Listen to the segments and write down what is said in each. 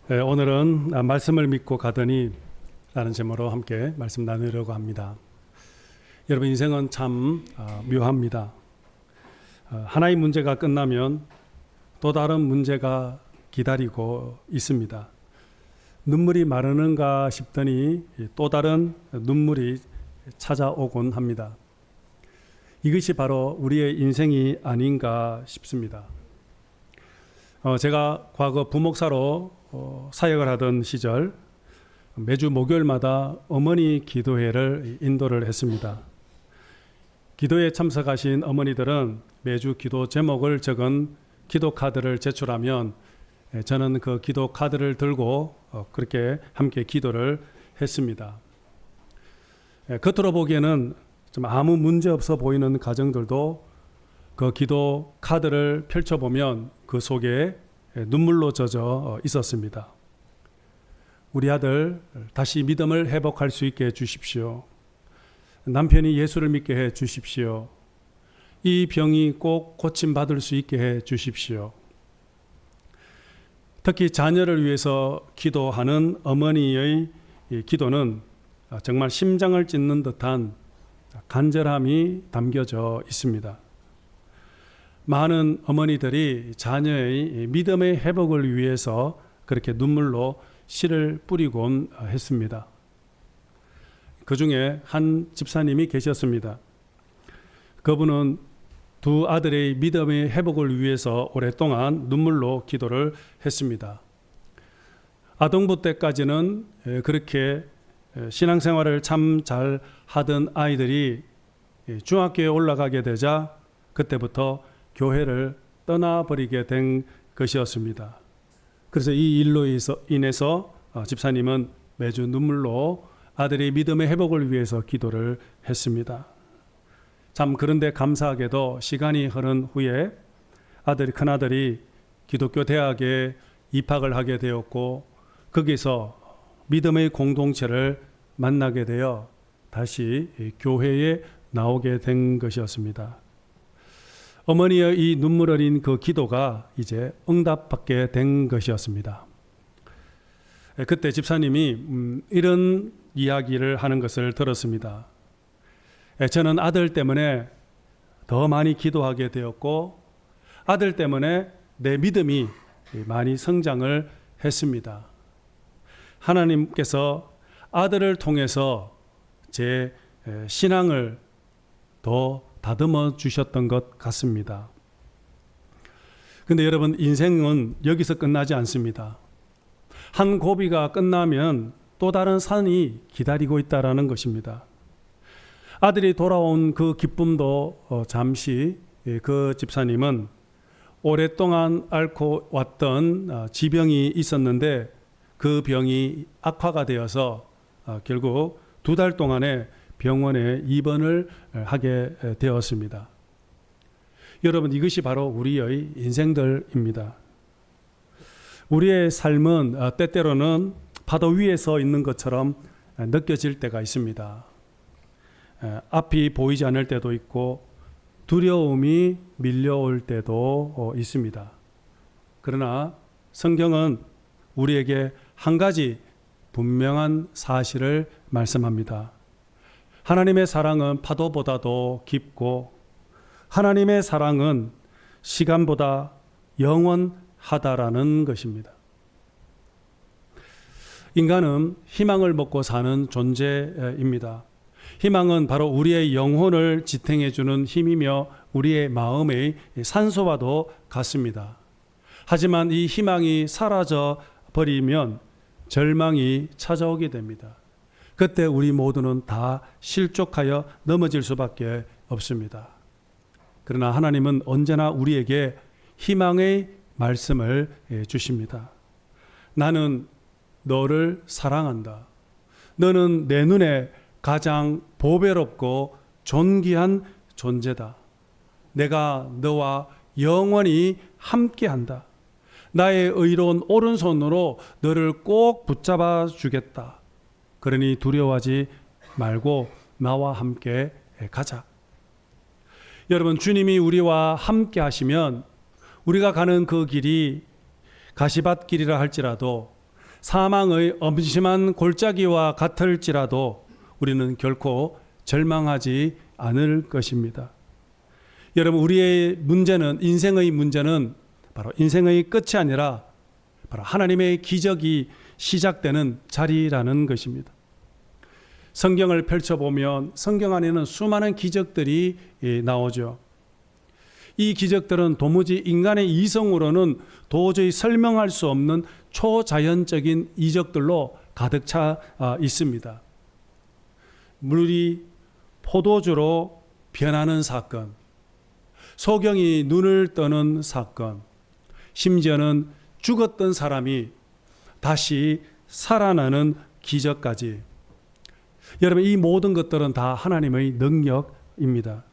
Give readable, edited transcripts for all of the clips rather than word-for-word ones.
오늘은 말씀을 믿고 가더니 라는 제목으로 함께 말씀 나누려고 합니다. 여러분, 인생은 참 묘합니다. 하나의 문제가 끝나면 또 다른 문제가 기다리고 있습니다. 눈물이 마르는가 싶더니 또 다른 눈물이 찾아오곤 합니다. 이것이 바로 우리의 인생이 아닌가 싶습니다. 제가 과거 부목사로 사역을 하던 시절 매주 목요일마다 어머니 기도회를 인도를 했습니다. 기도에 참석하신 어머니들은 매주 기도 제목을 적은 기도 카드를 제출하면 저는 그 기도 카드를 들고 그렇게 함께 기도를 했습니다. 겉으로 보기에는 좀 아무 문제 없어 보이는 가정들도 그 기도 카드를 펼쳐보면 그 속에 눈물로 젖어 있었습니다. 우리 아들 다시 믿음을 회복할 수 있게 해주십시오. 남편이 예수를 믿게 해 주십시오. 이 병이 꼭 고침받을 수 있게 해 주십시오. 특히 자녀를 위해서 기도하는 어머니의 기도는 정말 심장을 찢는 듯한 간절함이 담겨져 있습니다. 많은 어머니들이 자녀의 믿음의 회복을 위해서 그렇게 눈물로 씨를 뿌리곤 했습니다. 그 중에 한 집사님이 계셨습니다. 그분은 두 아들의 믿음의 회복을 위해서 오랫동안 눈물로 기도를 했습니다. 아동부 때까지는 그렇게 신앙생활을 참 잘 하던 아이들이 중학교에 올라가게 되자 그때부터 교회를 떠나버리게 된 것이었습니다. 그래서 이 일로 인해서 집사님은 매주 눈물로 아들의 믿음의 회복을 위해서 기도를 했습니다. 참 그런데 감사하게도 시간이 흐른 후에 큰아들이 기독교 대학에 입학을 하게 되었고 거기서 믿음의 공동체를 만나게 되어 다시 교회에 나오게 된 것이었습니다. 어머니의 이 눈물 어린 그 기도가 이제 응답받게 된 것이었습니다. 그때 집사님이 이런 이야기를 하는 것을 들었습니다. 저는 아들 때문에 더 많이 기도하게 되었고 아들 때문에 내 믿음이 많이 성장을 했습니다. 하나님께서 아들을 통해서 제 신앙을 더 다듬어 주셨던 것 같습니다. 근데 여러분, 인생은 여기서 끝나지 않습니다. 한 고비가 끝나면 또 다른 산이 기다리고 있다라는 것입니다. 아들이 돌아온 그 기쁨도 잠시 그 집사님은 오랫동안 앓고 왔던 지병이 있었는데 그 병이 악화가 되어서 결국 2달 동안에 병원에 입원을 하게 되었습니다. 여러분, 이것이 바로 우리의 인생들입니다. 우리의 삶은 때때로는 파도 위에 서 있는 것처럼 느껴질 때가 있습니다. 앞이 보이지 않을 때도 있고 두려움이 밀려올 때도 있습니다. 그러나 성경은 우리에게 한 가지 분명한 사실을 말씀합니다. 하나님의 사랑은 파도보다도 깊고 하나님의 사랑은 시간보다 영원하다라는 것입니다. 인간은 희망을 먹고 사는 존재입니다. 희망은 바로 우리의 영혼을 지탱해 주는 힘이며 우리의 마음의 산소와도 같습니다. 하지만 이 희망이 사라져 버리면 절망이 찾아오게 됩니다. 그때 우리 모두는 다 실족하여 넘어질 수밖에 없습니다. 그러나 하나님은 언제나 우리에게 희망의 말씀을 주십니다. 나는 너를 사랑한다. 너는 내 눈에 가장 보배롭고 존귀한 존재다. 내가 너와 영원히 함께한다. 나의 의로운 오른손으로 너를 꼭 붙잡아 주겠다. 그러니 두려워하지 말고 나와 함께 가자. 여러분, 주님이 우리와 함께 하시면 우리가 가는 그 길이 가시밭길이라 할지라도 사망의 엄심한 골짜기와 같을지라도 우리는 결코 절망하지 않을 것입니다. 여러분, 우리의 문제는, 인생의 문제는 바로 인생의 끝이 아니라 바로 하나님의 기적이 시작되는 자리라는 것입니다. 성경을 펼쳐보면 성경 안에는 수많은 기적들이 나오죠. 이 기적들은 도무지 인간의 이성으로는 도저히 설명할 수 없는 초자연적인 이적들로 가득 차 있습니다. 물이 포도주로 변하는 사건, 소경이 눈을 뜨는 사건, 심지어는 죽었던 사람이 다시 살아나는 기적까지. 여러분, 이 모든 것들은 다 하나님의 능력입니다.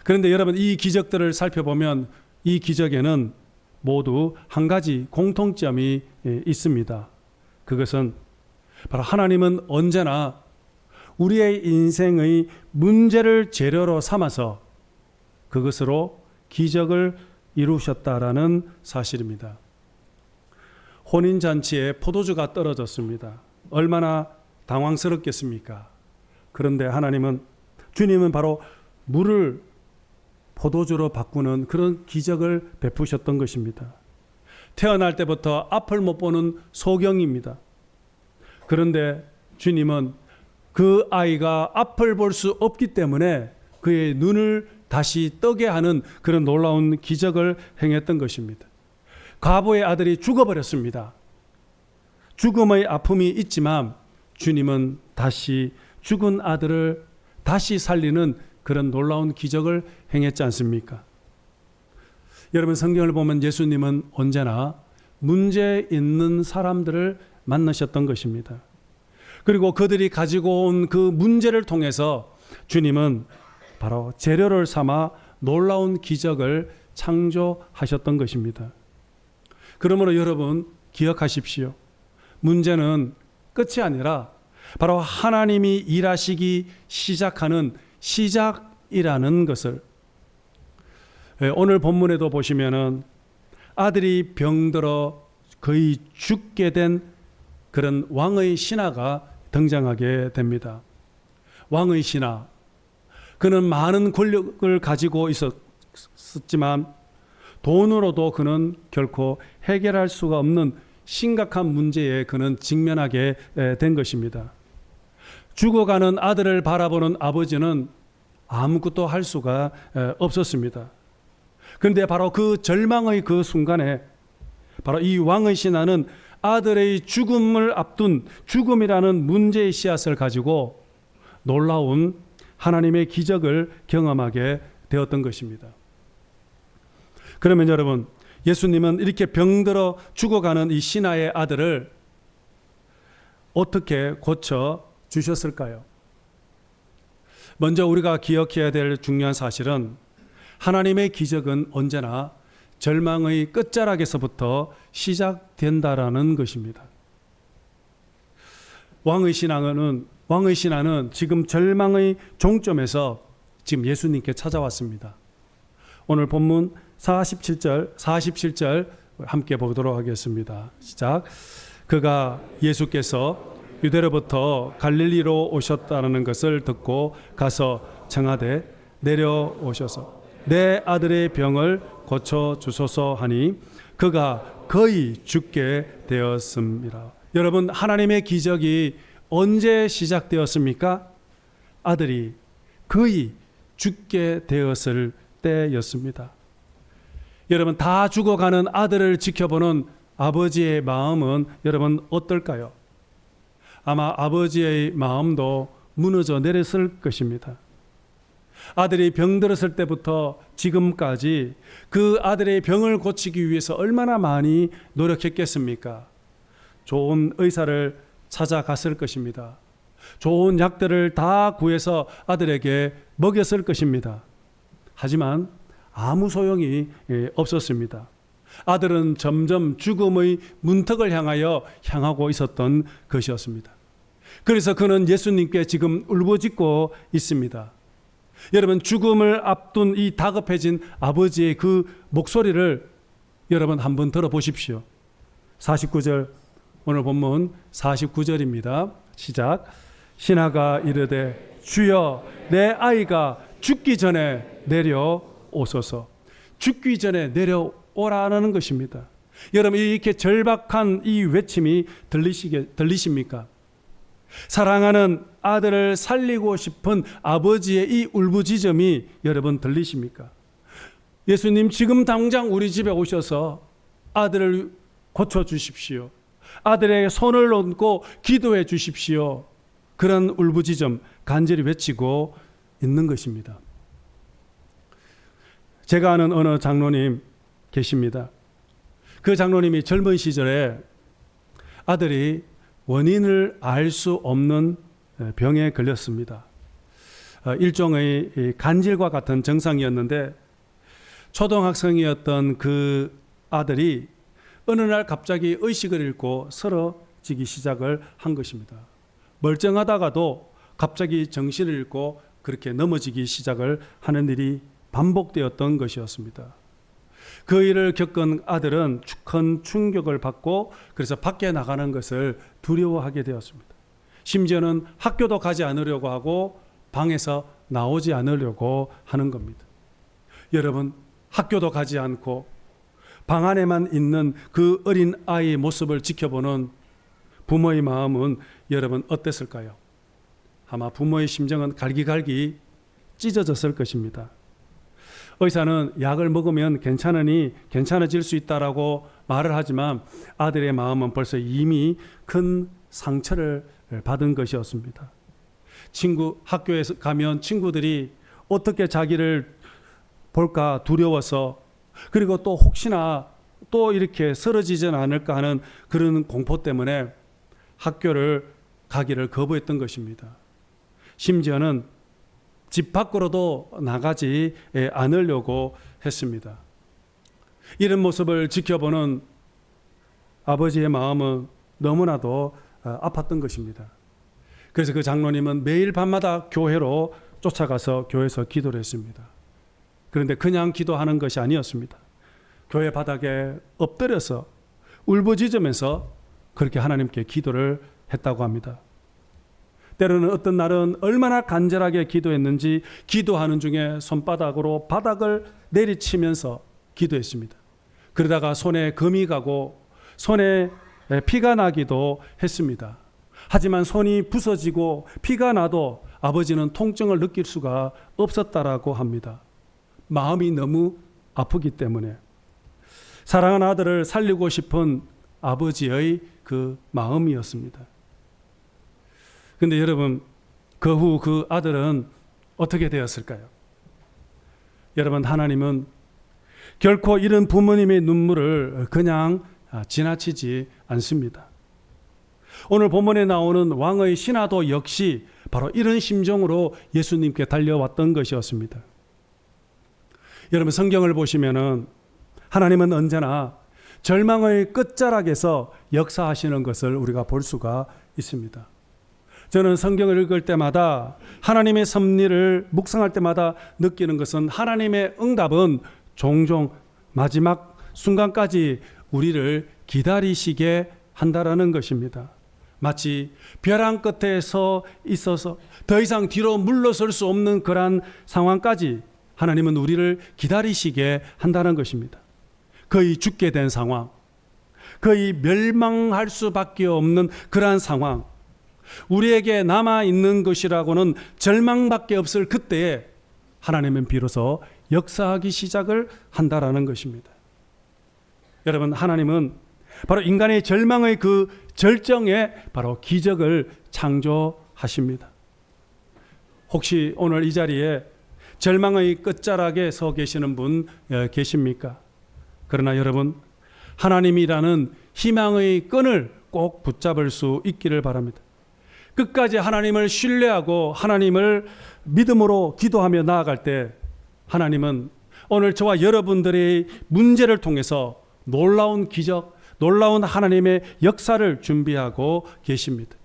그런데 여러분, 이 기적들을 살펴보면 이 기적에는 모두 한 가지 공통점이 있습니다. 그것은 바로 하나님은 언제나 우리의 인생의 문제를 재료로 삼아서 그것으로 기적을 이루셨다라는 사실입니다. 혼인잔치에 포도주가 떨어졌습니다. 얼마나 당황스럽겠습니까? 그런데 주님은 바로 물을 포도주로 바꾸는 그런 기적을 베푸셨던 것입니다. 태어날 때부터 앞을 못 보는 소경입니다. 그런데 주님은 그 아이가 앞을 볼 수 없기 때문에 그의 눈을 다시 뜨게 하는 그런 놀라운 기적을 행했던 것입니다. 과부의 아들이 죽어버렸습니다. 죽음의 아픔이 있지만 주님은 다시 죽은 아들을 다시 살리는 그런 놀라운 기적을 행했지 않습니까? 여러분, 성경을 보면 예수님은 언제나 문제 있는 사람들을 만나셨던 것입니다. 그리고 그들이 가지고 온 그 문제를 통해서 주님은 바로 재료를 삼아 놀라운 기적을 창조하셨던 것입니다. 그러므로 여러분, 기억하십시오. 문제는 끝이 아니라 바로 하나님이 일하시기 시작하는 시작이라는 것을, 오늘 본문에도 보시면은 아들이 병들어 거의 죽게 된 그런 왕의 신하가 등장하게 됩니다. 왕의 신하, 그는 많은 권력을 가지고 있었지만 돈으로도 그는 결코 해결할 수가 없는 심각한 문제에 그는 직면하게 된 것입니다. 죽어가는 아들을 바라보는 아버지는 아무것도 할 수가 없었습니다. 그런데 바로 그 절망의 그 순간에 바로 이 왕의 신하는 아들의 죽음을 앞둔 죽음이라는 문제의 씨앗을 가지고 놀라운 하나님의 기적을 경험하게 되었던 것입니다. 그러면 여러분, 예수님은 이렇게 병들어 죽어가는 이 신하의 아들을 어떻게 고쳐 주셨을까요? 먼저 우리가 기억해야 될 중요한 사실은 하나님의 기적은 언제나 절망의 끝자락에서부터 시작된다라는 것입니다. 왕의 신하는 지금 절망의 종점에서 지금 예수님께 찾아왔습니다. 오늘 본문 47절 함께 보도록 하겠습니다. 시작. 그가 예수께서 유대로부터 갈릴리로 오셨다는 것을 듣고 가서 청하되 내려오셔서 내 아들의 병을 고쳐 주소서 하니 그가 거의 죽게 되었습니다. 여러분, 하나님의 기적이 언제 시작되었습니까? 아들이 거의 죽게 되었을 때였습니다. 여러분, 다 죽어가는 아들을 지켜보는 아버지의 마음은 여러분 어떨까요? 아마 아버지의 마음도 무너져 내렸을 것입니다. 아들이 병들었을 때부터 지금까지 그 아들의 병을 고치기 위해서 얼마나 많이 노력했겠습니까? 좋은 의사를 찾아갔을 것입니다. 좋은 약들을 다 구해서 아들에게 먹였을 것입니다. 하지만 아무 소용이 없었습니다. 아들은 점점 죽음의 문턱을 향하고 있었던 것이었습니다. 그래서 그는 예수님께 지금 울부짖고 있습니다. 여러분, 죽음을 앞둔 이 다급해진 아버지의 그 목소리를 여러분 한번 들어보십시오. 49절 오늘 본문 49절입니다. 시작. 신하가 이르되 주여 내 아이가 죽기 전에 내려오소서. 죽기 전에 내려오라는 것입니다. 여러분, 이렇게 절박한 이 외침이 들리십니까? 사랑하는 아들을 살리고 싶은 아버지의 이 울부짖음이 여러분 들리십니까? 예수님, 지금 당장 우리 집에 오셔서 아들을 고쳐주십시오. 아들에게 손을 얹고 기도해 주십시오. 그런 울부짖음 간절히 외치고 있는 것입니다. 제가 아는 어느 장로님 계십니다. 그 장로님이 젊은 시절에 아들이 원인을 알 수 없는 병에 걸렸습니다. 일종의 간질과 같은 증상이었는데 초등학생이었던 그 아들이 어느 날 갑자기 의식을 잃고 쓰러지기 시작을 한 것입니다. 멀쩡하다가도 갑자기 정신을 잃고 그렇게 넘어지기 시작을 하는 일이 반복되었던 것이었습니다. 그 일을 겪은 아들은 큰 충격을 받고 그래서 밖에 나가는 것을 두려워하게 되었습니다. 심지어는 학교도 가지 않으려고 하고 방에서 나오지 않으려고 하는 겁니다. 여러분, 학교도 가지 않고 방 안에만 있는 그 어린 아이의 모습을 지켜보는 부모의 마음은 여러분 어땠을까요? 아마 부모의 심정은 갈기갈기 찢어졌을 것입니다. 의사는 약을 먹으면 괜찮아질 수 있다라고 말을 하지만 아들의 마음은 벌써 이미 큰 상처를 받은 것이었습니다. 학교에 가면 친구들이 어떻게 자기를 볼까 두려워서, 그리고 또 혹시나 또 이렇게 쓰러지진 않을까 하는 그런 공포 때문에 학교를 가기를 거부했던 것입니다. 심지어는 집 밖으로도 나가지 않으려고 했습니다. 이런 모습을 지켜보는 아버지의 마음은 너무나도 아팠던 것입니다. 그래서 그 장로님은 매일 밤마다 교회로 쫓아가서 교회에서 기도를 했습니다. 그런데 그냥 기도하는 것이 아니었습니다. 교회 바닥에 엎드려서 울부짖으면서 그렇게 하나님께 기도를 했다고 합니다. 때로는 어떤 날은 얼마나 간절하게 기도했는지 기도하는 중에 손바닥으로 바닥을 내리치면서 기도했습니다. 그러다가 손에 금이 가고 손에 피가 나기도 했습니다. 하지만 손이 부서지고 피가 나도 아버지는 통증을 느낄 수가 없었다라고 합니다. 마음이 너무 아프기 때문에. 사랑하는 아들을 살리고 싶은 아버지의 그 마음이었습니다. 그런데 여러분, 그 후 그 아들은 어떻게 되었을까요? 여러분, 하나님은 결코 이런 부모님의 눈물을 그냥 지나치지 않습니다. 오늘 본문에 나오는 왕의 신하도 역시 바로 이런 심정으로 예수님께 달려왔던 것이었습니다. 여러분, 성경을 보시면은 하나님은 언제나 절망의 끝자락에서 역사하시는 것을 우리가 볼 수가 있습니다. 저는 성경을 읽을 때마다 하나님의 섭리를 묵상할 때마다 느끼는 것은 하나님의 응답은 종종 마지막 순간까지 우리를 기다리시게 한다라는 것입니다. 마치 벼랑 끝에 서 있어서 더 이상 뒤로 물러설 수 없는 그러한 상황까지 하나님은 우리를 기다리시게 한다는 것입니다. 거의 죽게 된 상황, 거의 멸망할 수밖에 없는 그러한 상황, 우리에게 남아있는 것이라고는 절망밖에 없을 그때에 하나님은 비로소 역사하기 시작을 한다라는 것입니다. 여러분, 하나님은 바로 인간의 절망의 그 절정에 바로 기적을 창조하십니다. 혹시 오늘 이 자리에 절망의 끝자락에 서 계시는 분 계십니까? 그러나 여러분, 하나님이라는 희망의 끈을 꼭 붙잡을 수 있기를 바랍니다. 끝까지 하나님을 신뢰하고 하나님을 믿음으로 기도하며 나아갈 때 하나님은 오늘 저와 여러분들의 문제를 통해서 놀라운 기적, 놀라운 하나님의 역사를 준비하고 계십니다.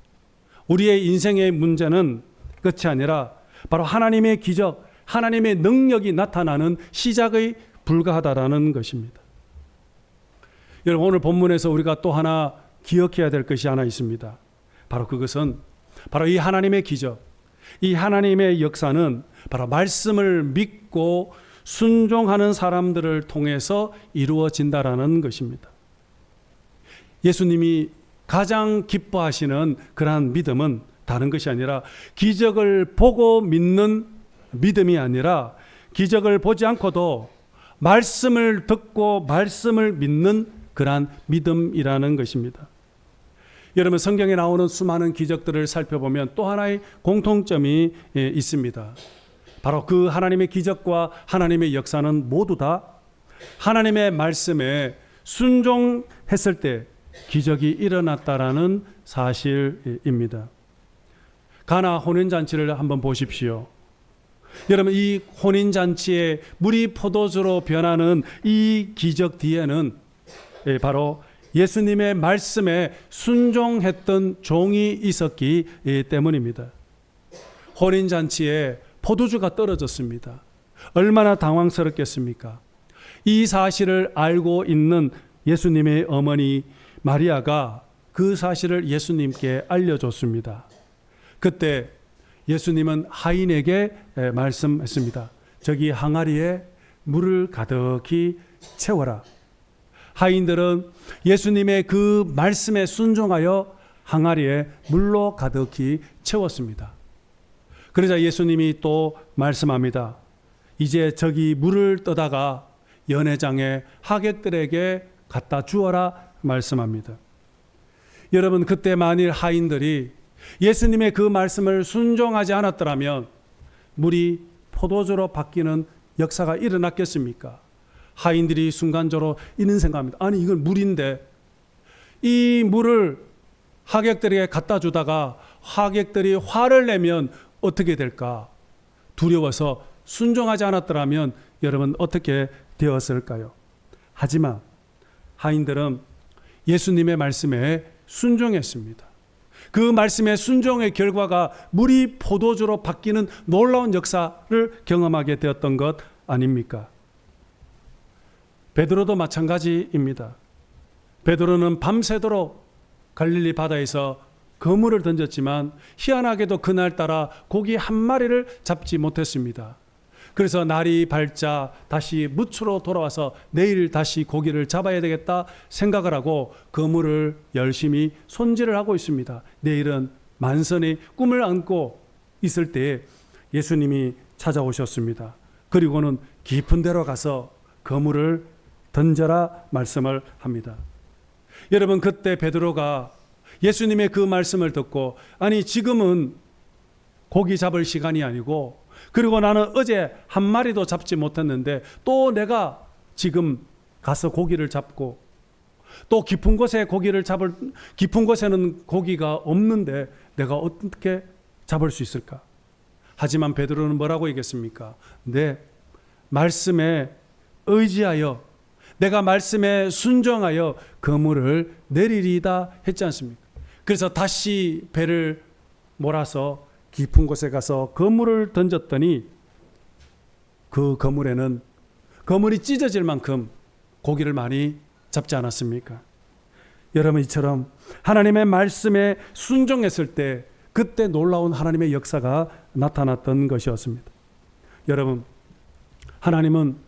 우리의 인생의 문제는 끝이 아니라 바로 하나님의 기적, 하나님의 능력이 나타나는 시작에 불과하다라는 것입니다. 여러분, 오늘 본문에서 우리가 또 하나 기억해야 될 것이 하나 있습니다. 바로 그것은 바로 이 하나님의 기적, 이 하나님의 역사는 바로 말씀을 믿고 순종하는 사람들을 통해서 이루어진다라는 것입니다. 예수님이 가장 기뻐하시는 그러한 믿음은 다른 것이 아니라 기적을 보고 믿는 믿음이 아니라 기적을 보지 않고도 말씀을 듣고 말씀을 믿는 그러한 믿음이라는 것입니다. 여러분, 성경에 나오는 수많은 기적들을 살펴보면 또 하나의 공통점이 있습니다. 바로 그 하나님의 기적과 하나님의 역사는 모두 다 하나님의 말씀에 순종했을 때 기적이 일어났다라는 사실입니다. 가나 혼인잔치를 한번 보십시오. 여러분, 이 혼인잔치에 물이 포도주로 변하는 이 기적 뒤에는 바로 예수님의 말씀에 순종했던 종이 있었기 때문입니다. 혼인잔치에 포도주가 떨어졌습니다. 얼마나 당황스럽겠습니까? 이 사실을 알고 있는 예수님의 어머니 마리아가 그 사실을 예수님께 알려줬습니다. 그때 예수님은 하인에게 말씀했습니다. 저기 항아리에 물을 가득히 채워라. 하인들은 예수님의 그 말씀에 순종하여 항아리에 물로 가득히 채웠습니다. 그러자 예수님이 또 말씀합니다. 이제 저기 물을 떠다가 연회장에 하객들에게 갖다 주어라 말씀합니다. 여러분, 그때 만일 하인들이 예수님의 그 말씀을 순종하지 않았더라면 물이 포도주로 바뀌는 역사가 일어났겠습니까? 하인들이 순간적으로 이런 생각합니다. 아니, 이건 물인데 이 물을 하객들에게 갖다 주다가 하객들이 화를 내면 어떻게 될까? 두려워서 순종하지 않았더라면 여러분 어떻게 되었을까요? 하지만 하인들은 예수님의 말씀에 순종했습니다. 그 말씀의 순종의 결과가 물이 포도주로 바뀌는 놀라운 역사를 경험하게 되었던 것 아닙니까? 베드로도 마찬가지입니다. 베드로는 밤새도록 갈릴리 바다에서 그물을 던졌지만 희한하게도 그날따라 고기 한 마리를 잡지 못했습니다. 그래서 날이 밝자 다시 무추로 돌아와서 내일 다시 고기를 잡아야 되겠다 생각을 하고 그물을 열심히 손질을 하고 있습니다. 내일은 만선의 꿈을 안고 있을 때에 예수님이 찾아오셨습니다. 그리고는 깊은 데로 가서 그물을 던져라 말씀을 합니다. 여러분, 그때 베드로가 예수님의 그 말씀을 듣고 아니 지금은 고기 잡을 시간이 아니고 그리고 나는 어제 한 마리도 잡지 못했는데 또 내가 지금 가서 고기를 잡고 또 깊은 곳에는 고기가 없는데 내가 어떻게 잡을 수 있을까? 하지만 베드로는 뭐라고 얘기했습니까? 내 말씀에 의지하여 내가 말씀에 순종하여 그물을 내리리다 했지 않습니까? 그래서 다시 배를 몰아서 깊은 곳에 가서 그물을 던졌더니 그 그물에는 그물이 찢어질 만큼 고기를 많이 잡지 않았습니까? 여러분, 이처럼 하나님의 말씀에 순종했을 때 그때 놀라운 하나님의 역사가 나타났던 것이었습니다. 여러분, 하나님은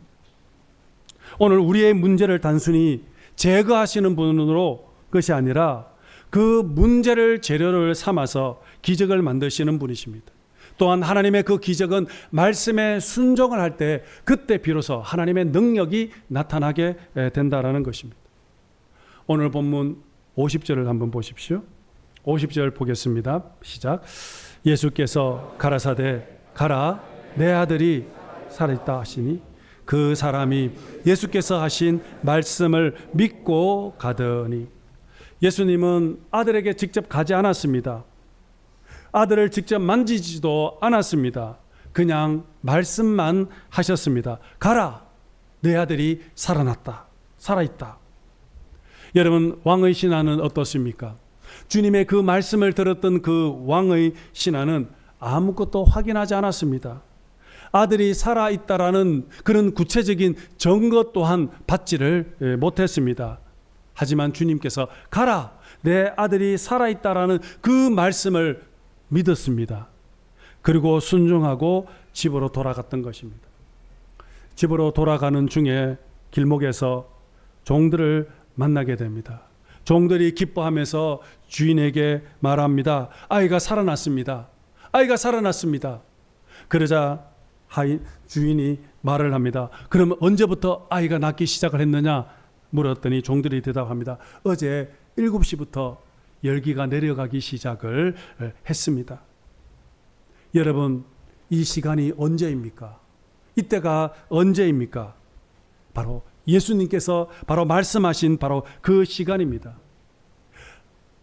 오늘 우리의 문제를 단순히 제거하시는 분으로 것이 아니라 그 문제를 재료를 삼아서 기적을 만드시는 분이십니다. 또한 하나님의 그 기적은 말씀에 순종을 할 때 그때 비로소 하나님의 능력이 나타나게 된다라는 것입니다. 오늘 본문 50절을 한번 보십시오. 50절 보겠습니다. 시작. 예수께서 가라사대 가라 내 아들이 살아있다 하시니 그 사람이 예수께서 하신 말씀을 믿고 가더니 예수님은 아들에게 직접 가지 않았습니다. 아들을 직접 만지지도 않았습니다. 그냥 말씀만 하셨습니다. 가라, 내 아들이 살아났다, 살아있다. 여러분, 왕의 신하는 어떻습니까? 주님의 그 말씀을 들었던 그 왕의 신하는 아무것도 확인하지 않았습니다. 아들이 살아있다라는 그런 구체적인 증거 또한 받지를 못했습니다. 하지만 주님께서 가라, 내 아들이 살아있다라는 그 말씀을 믿었습니다. 그리고 순종하고 집으로 돌아갔던 것입니다. 집으로 돌아가는 중에 길목에서 종들을 만나게 됩니다. 종들이 기뻐하면서 주인에게 말합니다. 아이가 살아났습니다. 아이가 살아났습니다. 그러자 주인이 말을 합니다. 그러면 언제부터 아이가 낫기 시작을 했느냐 물었더니 종들이 대답합니다. 어제 7시부터 열기가 내려가기 시작을 했습니다. 여러분, 이 시간이 언제입니까? 이때가 언제입니까? 바로 예수님께서 바로 말씀하신 바로 그 시간입니다.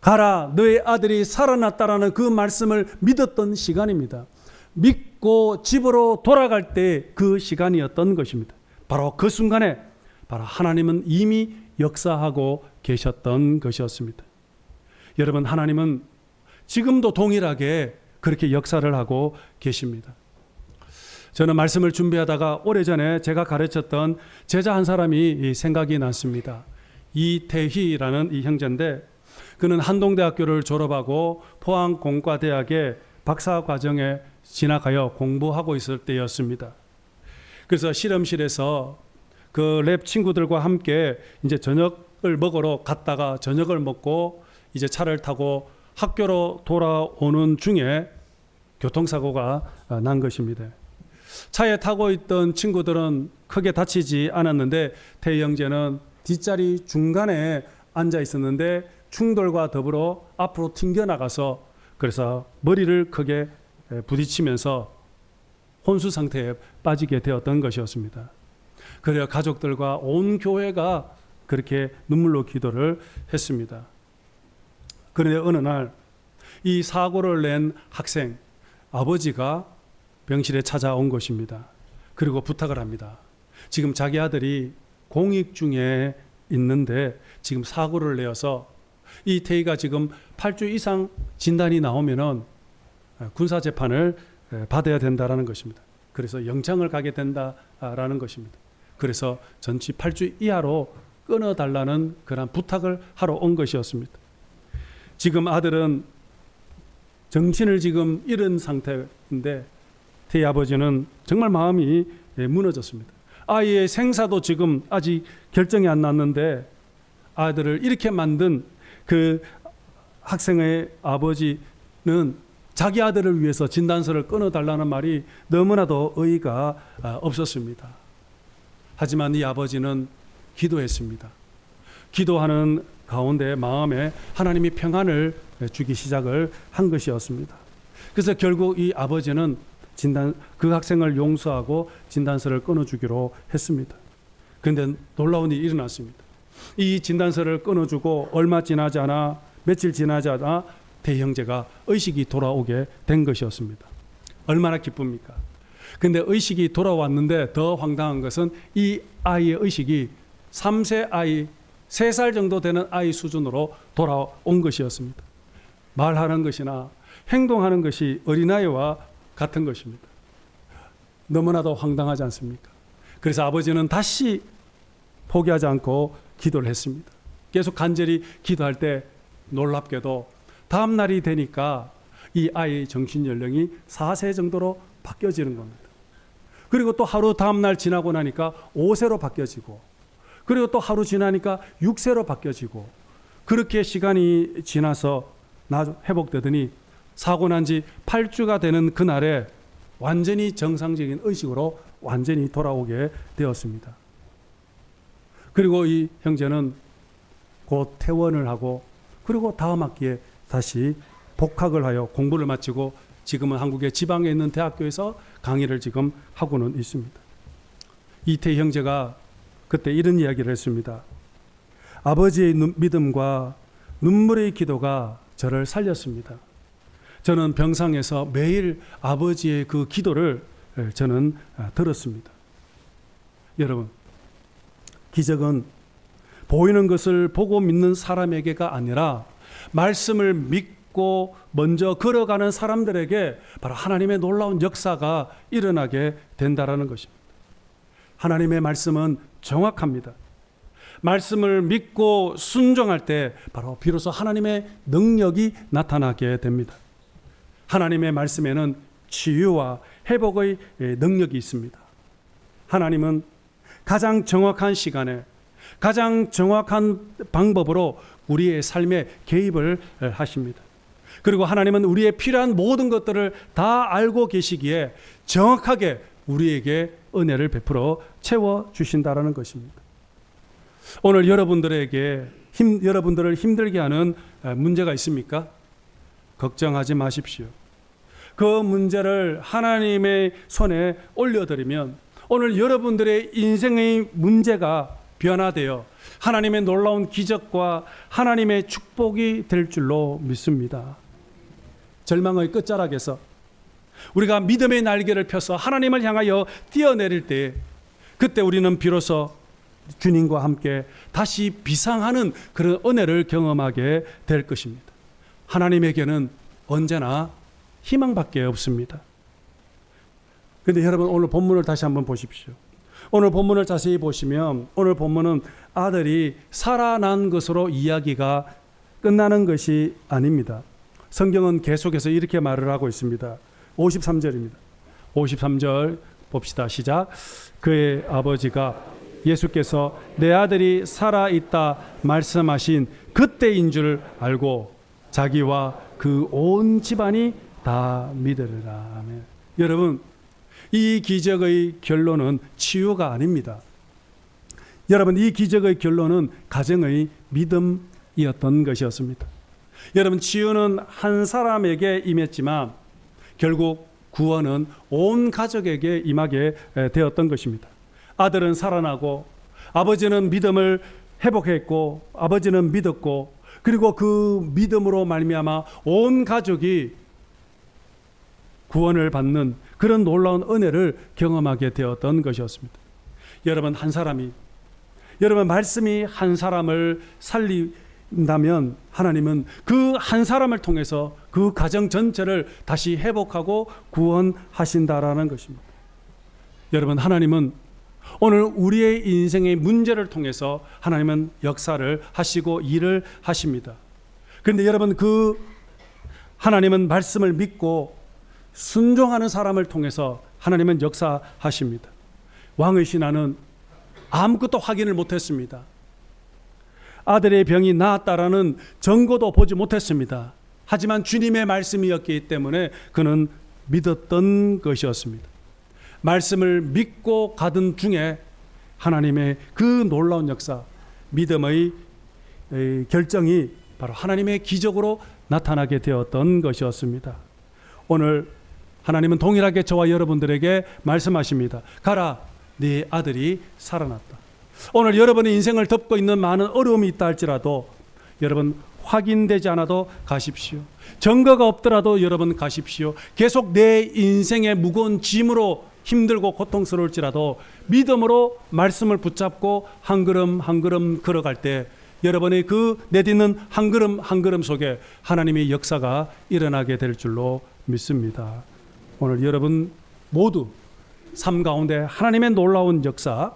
가라, 너의 아들이 살아났다라는 그 말씀을 믿었던 시간입니다. 믿고 집으로 돌아갈 때 그 시간이었던 것입니다. 바로 그 순간에 바로 하나님은 이미 역사하고 계셨던 것이었습니다. 여러분, 하나님은 지금도 동일하게 그렇게 역사를 하고 계십니다. 저는 말씀을 준비하다가 오래전에 제가 가르쳤던 제자 한 사람이 생각이 났습니다. 이태희라는 이 형제인데 그는 한동대학교를 졸업하고 포항공과대학의 박사과정에 진학하여 공부하고 있을 때였습니다. 그래서 실험실에서 그 랩 친구들과 함께 이제 저녁을 먹으러 갔다가 저녁을 먹고 이제 차를 타고 학교로 돌아오는 중에 교통사고가 난 것입니다. 차에 타고 있던 친구들은 크게 다치지 않았는데 태희 형제는 뒷자리 중간에 앉아 있었는데 충돌과 더불어 앞으로 튕겨나가서 그래서 머리를 크게 부딪히면서 혼수 상태에 빠지게 되었던 것이었습니다. 그래야 가족들과 온 교회가 그렇게 눈물로 기도를 했습니다. 그런데 어느 날 이 사고를 낸 학생 아버지가 병실에 찾아온 것입니다. 그리고 부탁을 합니다. 지금 자기 아들이 공익 중에 있는데 지금 사고를 내어서 이 태희가 지금 8주 이상 진단이 나오면은 군사재판을 받아야 된다라는 것입니다. 그래서 영장을 가게 된다라는 것입니다. 그래서 전치 8주 이하로 끊어달라는 그런 부탁을 하러 온 것이었습니다. 지금 아들은 정신을 지금 잃은 상태인데 태희 아버지는 정말 마음이 무너졌습니다. 아이의 생사도 지금 아직 결정이 안 났는데 아들을 이렇게 만든 그 학생의 아버지는 자기 아들을 위해서 진단서를 끊어달라는 말이 너무나도 의의가 없었습니다. 하지만 이 아버지는 기도했습니다. 기도하는 가운데 마음에 하나님이 평안을 주기 시작을 한 것이었습니다. 그래서 결국 이 아버지는 그 학생을 용서하고 진단서를 끊어주기로 했습니다. 그런데 놀라운 일이 일어났습니다. 이 진단서를 끊어주고 얼마 지나지 않아 며칠 지나지 않아 태희 형제가 의식이 돌아오게 된 것이었습니다. 얼마나 기쁩니까? 그런데 의식이 돌아왔는데 더 황당한 것은 이 아이의 의식이 3세 아이 3살 정도 되는 아이 수준으로 돌아온 것이었습니다. 말하는 것이나 행동하는 것이 어린아이와 같은 것입니다. 너무나도 황당하지 않습니까? 그래서 아버지는 다시 포기하지 않고 기도를 했습니다. 계속 간절히 기도할 때 놀랍게도 다음 날이 되니까 이 아이의 정신 연령이 4세 정도로 바뀌어지는 겁니다. 그리고 또 하루 다음 날 지나고 나니까 5세로 바뀌어지고 그리고 또 하루 지나니까 6세로 바뀌어지고 그렇게 시간이 지나서 회복되더니 사고 난 지 8주가 되는 그날에 완전히 정상적인 의식으로 완전히 돌아오게 되었습니다. 그리고 이 형제는 곧 퇴원을 하고 그리고 다음 학기에 다시 복학을 하여 공부를 마치고 지금은 한국의 지방에 있는 대학교에서 강의를 지금 하고는 있습니다. 이태희 형제가 그때 이런 이야기를 했습니다. 아버지의 믿음과 눈물의 기도가 저를 살렸습니다. 저는 병상에서 매일 아버지의 그 기도를 저는 들었습니다. 여러분, 기적은 보이는 것을 보고 믿는 사람에게가 아니라 말씀을 믿고 먼저 걸어가는 사람들에게 바로 하나님의 놀라운 역사가 일어나게 된다라는 것입니다. 하나님의 말씀은 정확합니다. 말씀을 믿고 순종할 때 바로 비로소 하나님의 능력이 나타나게 됩니다. 하나님의 말씀에는 치유와 회복의 능력이 있습니다. 하나님은 가장 정확한 시간에 가장 정확한 방법으로 우리의 삶에 개입을 하십니다. 그리고 하나님은 우리의 필요한 모든 것들을 다 알고 계시기에 정확하게 우리에게 은혜를 베풀어 채워주신다라는 것입니다. 오늘 여러분들에게 여러분들을 힘들게 하는 문제가 있습니까? 걱정하지 마십시오. 그 문제를 하나님의 손에 올려드리면 오늘 여러분들의 인생의 문제가 변화되어 하나님의 놀라운 기적과 하나님의 축복이 될 줄로 믿습니다. 절망의 끝자락에서 우리가 믿음의 날개를 펴서 하나님을 향하여 뛰어내릴 때 그때 우리는 비로소 주님과 함께 다시 비상하는 그런 은혜를 경험하게 될 것입니다. 하나님에게는 언제나 희망밖에 없습니다. 그런데 여러분 오늘 본문을 다시 한번 보십시오. 오늘 본문을 자세히 보시면 오늘 본문은 아들이 살아난 것으로 이야기가 끝나는 것이 아닙니다. 성경은 계속해서 이렇게 말을 하고 있습니다. 53절입니다. 53절 봅시다. 시작. 그의 아버지가 예수께서 내 아들이 살아있다 말씀하신 그때인 줄 알고 자기와 그 온 집안이 다 믿으리라. 아멘. 여러분, 이 기적의 결론은 치유가 아닙니다. 여러분, 이 기적의 결론은 가정의 믿음이었던 것이었습니다. 여러분, 치유는 한 사람에게 임했지만 결국 구원은 온 가족에게 임하게 되었던 것입니다. 아들은 살아나고 아버지는 믿음을 회복했고 아버지는 믿었고 그리고 그 믿음으로 말미암아 온 가족이 구원을 받는 그런 놀라운 은혜를 경험하게 되었던 것이었습니다. 여러분, 한 사람이 여러분 말씀이 한 사람을 살린다면 하나님은 그 한 사람을 통해서 그 가정 전체를 다시 회복하고 구원하신다라는 것입니다. 여러분, 하나님은 오늘 우리의 인생의 문제를 통해서 하나님은 역사를 하시고 일을 하십니다. 그런데 여러분, 그 하나님은 말씀을 믿고 순종하는 사람을 통해서 하나님은 역사하십니다. 왕의 신하는 아무것도 확인을 못했습니다. 아들의 병이 나았다라는 증거도 보지 못했습니다. 하지만 주님의 말씀이었기 때문에 그는 믿었던 것이었습니다. 말씀을 믿고 가던 중에 하나님의 그 놀라운 역사, 믿음의 결정이 바로 하나님의 기적으로 나타나게 되었던 것이었습니다. 오늘 하나님은 동일하게 저와 여러분들에게 말씀하십니다. 가라, 네 아들이 살아났다. 오늘 여러분의 인생을 덮고 있는 많은 어려움이 있다 할지라도 여러분 확인되지 않아도 가십시오. 증거가 없더라도 여러분 가십시오. 계속 내 인생의 무거운 짐으로 힘들고 고통스러울지라도 믿음으로 말씀을 붙잡고 한 걸음 한 걸음 걸어갈 때 여러분의 그 내딛는 한 걸음 한 걸음 속에 하나님의 역사가 일어나게 될 줄로 믿습니다. 오늘 여러분 모두 삶 가운데 하나님의 놀라운 역사,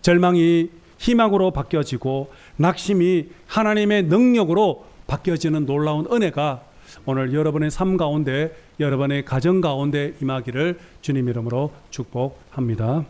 절망이 희망으로 바뀌어지고 낙심이 하나님의 능력으로 바뀌어지는 놀라운 은혜가 오늘 여러분의 삶 가운데, 여러분의 가정 가운데 임하기를 주님 이름으로 축복합니다.